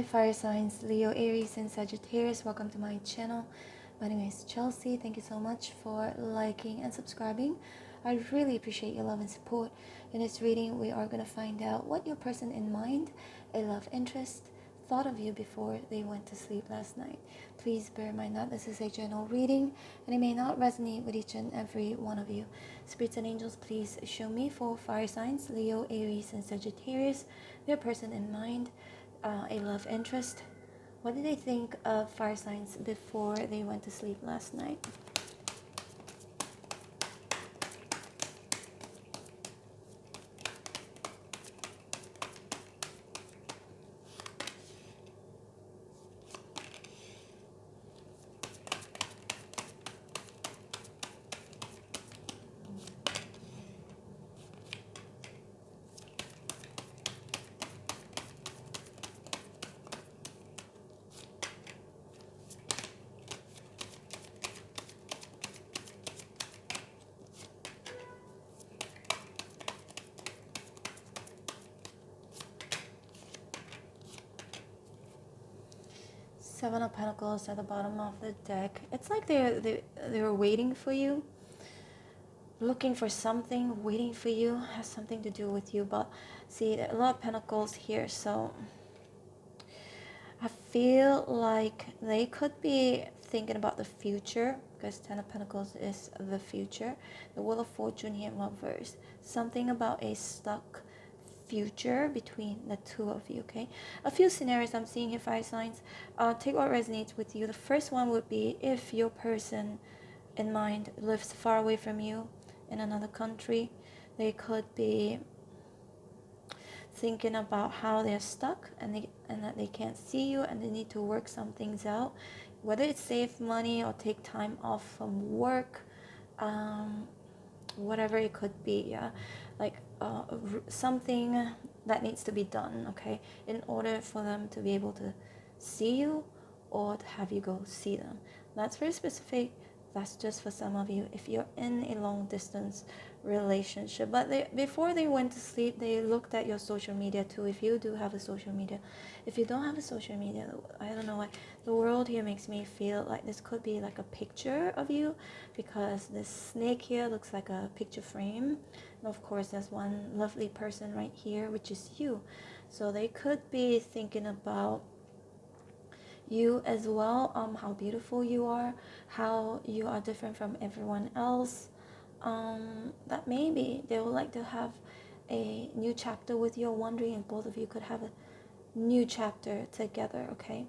Hi fire signs, Leo, Aries, and Sagittarius. Welcome to my channel. My name is Chelsea. Thank you so much for liking and subscribing. I really appreciate your love and support. In this reading, we are going to find out what your person in mind, a love interest, thought of you before they went to sleep last night. Please bear in mind that this is a general reading and it may not resonate with each and every one of you. Spirits and angels, please show me for fire signs, Leo, Aries, and Sagittarius, their person in mind, a love interest. What did they think of fire signs before they went to sleep last night? 7 of Pentacles at the bottom of the deck. It's like they were waiting for you, looking for something, waiting for you, has something to do with you. But see, a lot of Pentacles here, so I feel like they could be thinking about the future, because 10 of Pentacles is the future. The Wheel of Fortune here in reverse. Something about a stuck future between the two of you, okay? A few scenarios I'm seeing here, fire signs. Take what resonates with you. The first one would be if your person in mind lives far away from you in another country. They could be thinking about how they're stuck and that they can't see you and they need to work some things out, whether it's save money or take time off from work, whatever it could be. Yeah, like something that needs to be done, okay, in order for them to be able to see you or to have you go see them. That's very specific. That's just for some of you if you're in a long distance relationship. But before they went to sleep, they looked at your social media too, if you do have a social media. If you don't have a social media, I don't know why the world here makes me feel like this could be like a picture of you, because this snake here looks like a picture frame, and of course there's one lovely person right here, which is you. So they could be thinking about you as well, how beautiful you are, how you are different from everyone else, that maybe they would like to have a new chapter with you, wondering if both of you could have a new chapter together, okay?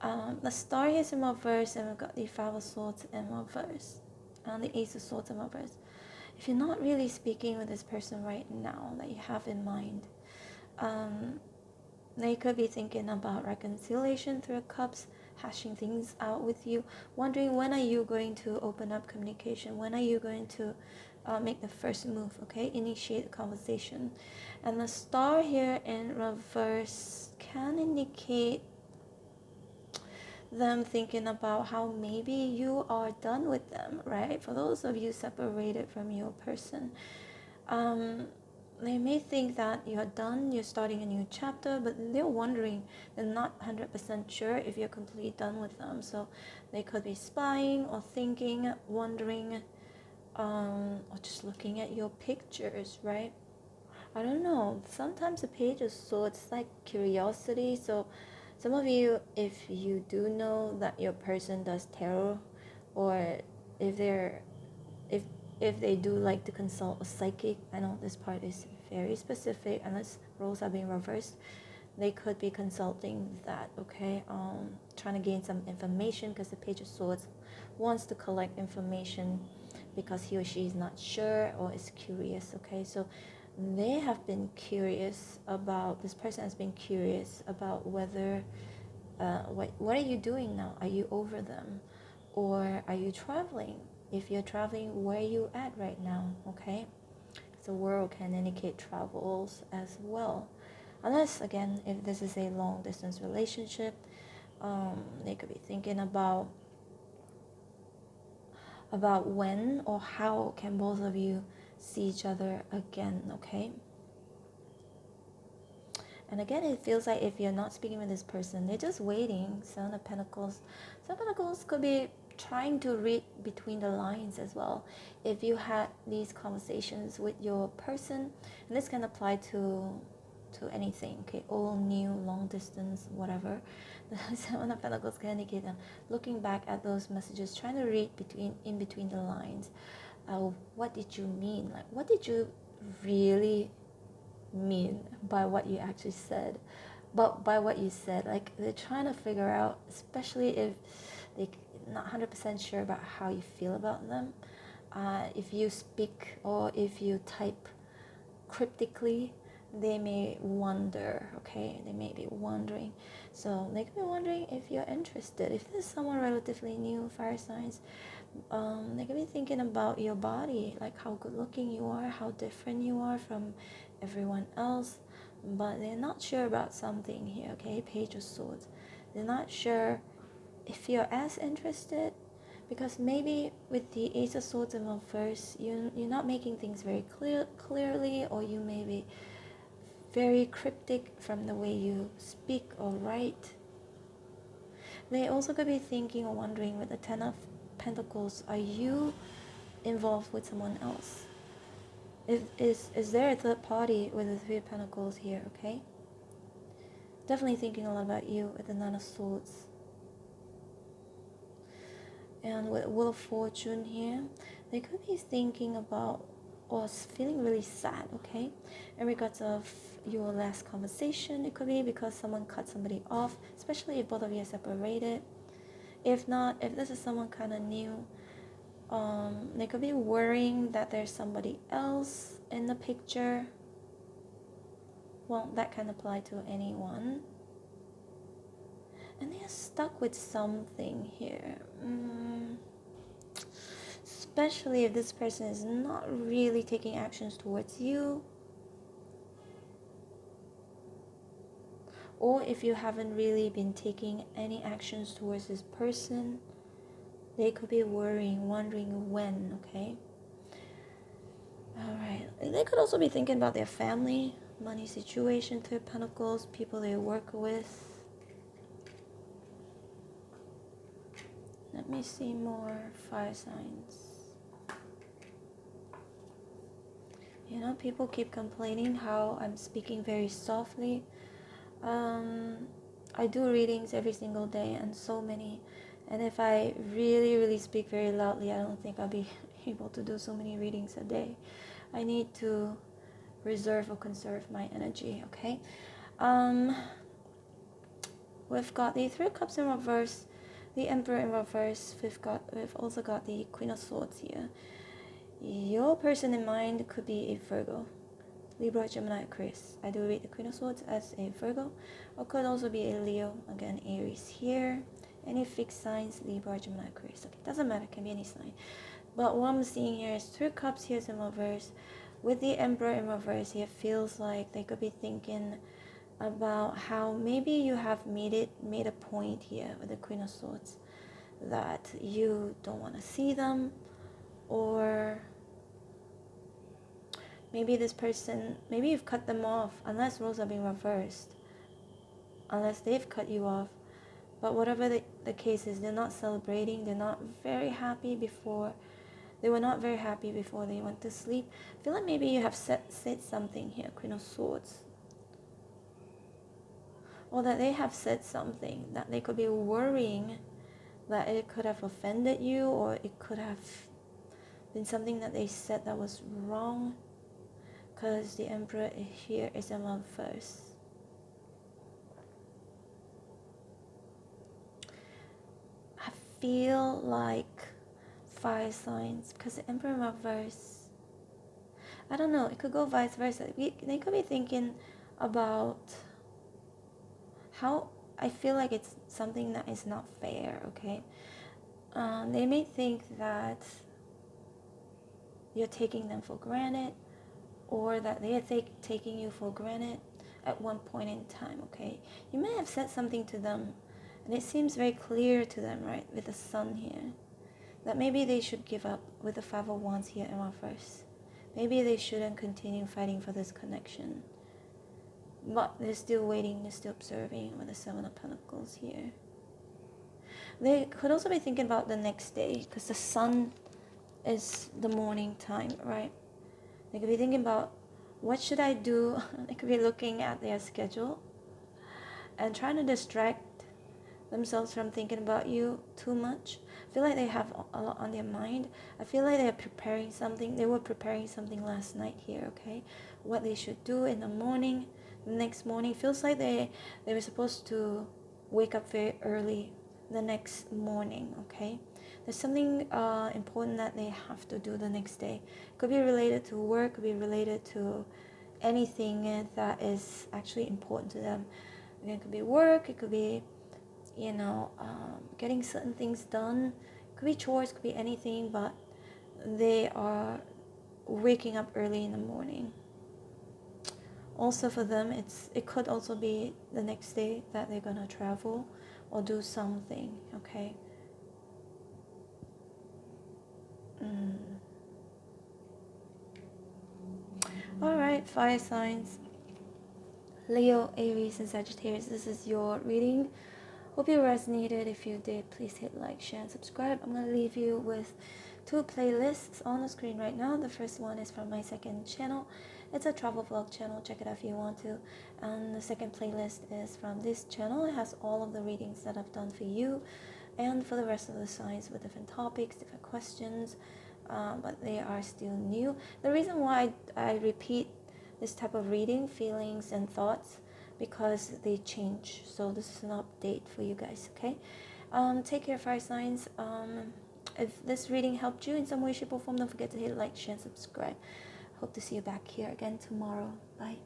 The star is in reverse, and we've got the 5 of Swords in reverse, and the Ace of Swords in reverse. If you're not really speaking with this person right now that you have in mind, they could be thinking about reconciliation through cups, hashing things out with you, wondering when are you going to open up communication, when are you going to make the first move, okay, initiate a conversation. And the star here in reverse can indicate them thinking about how maybe you are done with them, right? For those of you separated from your person, they may think that you're done, you're starting a new chapter, but they're wondering, they're not 100% sure if you're completely done with them. So they could be spying or thinking, wondering, or just looking at your pictures, right? I don't know. Sometimes the Page of Swords is like curiosity. So some of you, if you do know that your person does tarot, or if they're if they do like to consult a psychic, I know this part is very specific unless roles are being reversed, they could be consulting that, okay, trying to gain some information, because the Page of Swords wants to collect information because he or she is not sure or is curious, okay? So they have been curious about, this person has been curious about whether what are you doing now? Are you over them, or are you traveling? If you're traveling, where are you at right now, okay? The world can indicate travels as well. Unless, again, if this is a long distance relationship, they could be thinking about when or how can both of you see each other again, okay? And again, it feels like if you're not speaking with this person, they're just waiting. Seven of Pentacles. Seven of Pentacles could be trying to read between the lines as well. If you had these conversations with your person, and this can apply to anything, okay, old, new, long distance, whatever. The Seven of Pentacles can indicate them looking back at those messages, trying to read in between the lines. What did you mean? Like, what did you really mean by what you actually said? But by what you said, like, they're trying to figure out, especially if they're not 100% sure about how you feel about them. If you speak or if you type cryptically, they may wonder, okay? They may be wondering. So they could be wondering if you're interested. If there's someone relatively new, fire signs, they could be thinking about your body, like how good looking you are, how different you are from everyone else. But they're not sure about something here, okay? Page of Swords. They're not sure if you're as interested, because maybe with the Ace of Swords in reverse, you're not making things very clearly, or you may be very cryptic from the way you speak or write. They also could be thinking or wondering with the Ten of Pentacles, are you involved with someone else? Is there a third party with the Three of Pentacles here, okay? Definitely thinking a lot about you with the Nine of Swords. And with Wheel of Fortune here, they could be thinking about or feeling really sad, okay? In regards of your last conversation, it could be because someone cut somebody off, especially if both of you are separated. If not, if this is someone kind of new, they could be worrying that there's somebody else in the picture. Well, that can apply to anyone. And they are stuck with something here. Especially if this person is not really taking actions towards you. Or if you haven't really been taking any actions towards this person, they could be worrying, wondering when, okay? Alright. They could also be thinking about their family, money situation, Three of Pentacles, people they work with. Let me see more fire signs. You know, people keep complaining how I'm speaking very softly. I do readings every single day, and so many. And if I really speak very loudly, I don't think I'll be able to do so many readings a day. I need to reserve or conserve my energy, okay? We've got the Three of Cups in reverse, the Emperor in reverse. We've also got the Queen of Swords here. Your person in mind could be a Virgo, Libra, Gemini, Aquarius. I do read the Queen of Swords as a Virgo, or could also be a Leo, again Aries here. Any fixed signs, Libra, Gemini, Aquarius. Okay, doesn't matter, can be any sign. But what I'm seeing here is Three of Cups here in reverse. With the Emperor in reverse here, feels like they could be thinking about how maybe you have made a point here with the Queen of Swords that you don't want to see them, or maybe this person, maybe you've cut them off, unless roles are being reversed, unless they've cut you off. But whatever the case is, they're not celebrating, they're not very happy before. They were not very happy before they went to sleep. I feel like maybe you have said something here, Queen of Swords. Or that they have said something that they could be worrying that it could have offended you, or it could have been something that they said that was wrong. Because the Emperor here is in reverse. I feel like fire signs, because the Emperor in reverse, I don't know, it could go vice versa. They could be thinking about how, I feel like it's something that is not fair, okay? They may think that you're taking them for granted, or that they are taking you for granted at one point in time, okay? You may have said something to them, and it seems very clear to them, right, with the Sun here, that maybe they should give up with the Five of Wands here in reverse. Maybe they shouldn't continue fighting for this connection. but they're still waiting, they're still observing with the Seven of Pentacles here. They could also be thinking about the next day, because the sun is the morning time, right? They could be thinking about, what should I do? They could be looking at their schedule and trying to distract themselves from thinking about you too much. I feel like they have a lot on their mind. I feel like they're preparing something. They were preparing something last night here, okay? What they should do in the morning, the next morning. Feels like they were supposed to wake up very early the next morning, okay? There's something important that they have to do the next day. Could be related to work, could be related to anything that is actually important to them. Again, it could be work, it could be, you know, getting certain things done. It could be chores, could be anything, but they are waking up early in the morning. Also for them, it could also be the next day that they're gonna travel or do something, okay? Alright, fire signs. Leo, Aries, and Sagittarius, this is your reading. Hope you resonated. If you did, please hit like, share, and subscribe. I'm going to leave you with 2 playlists on the screen right now. The first one is from my second channel. It's a travel vlog channel. Check it out if you want to. And the second playlist is from this channel. It has all of the readings that I've done for you and for the rest of the signs with different topics, different questions, but they are still new. The reason why I repeat this type of reading, feelings and thoughts, because they change. So this is an update for you guys, okay? Take care, fire signs. If this reading helped you in some way, shape, or form, don't forget to hit like, share, and subscribe. Hope to see you back here again tomorrow. Bye.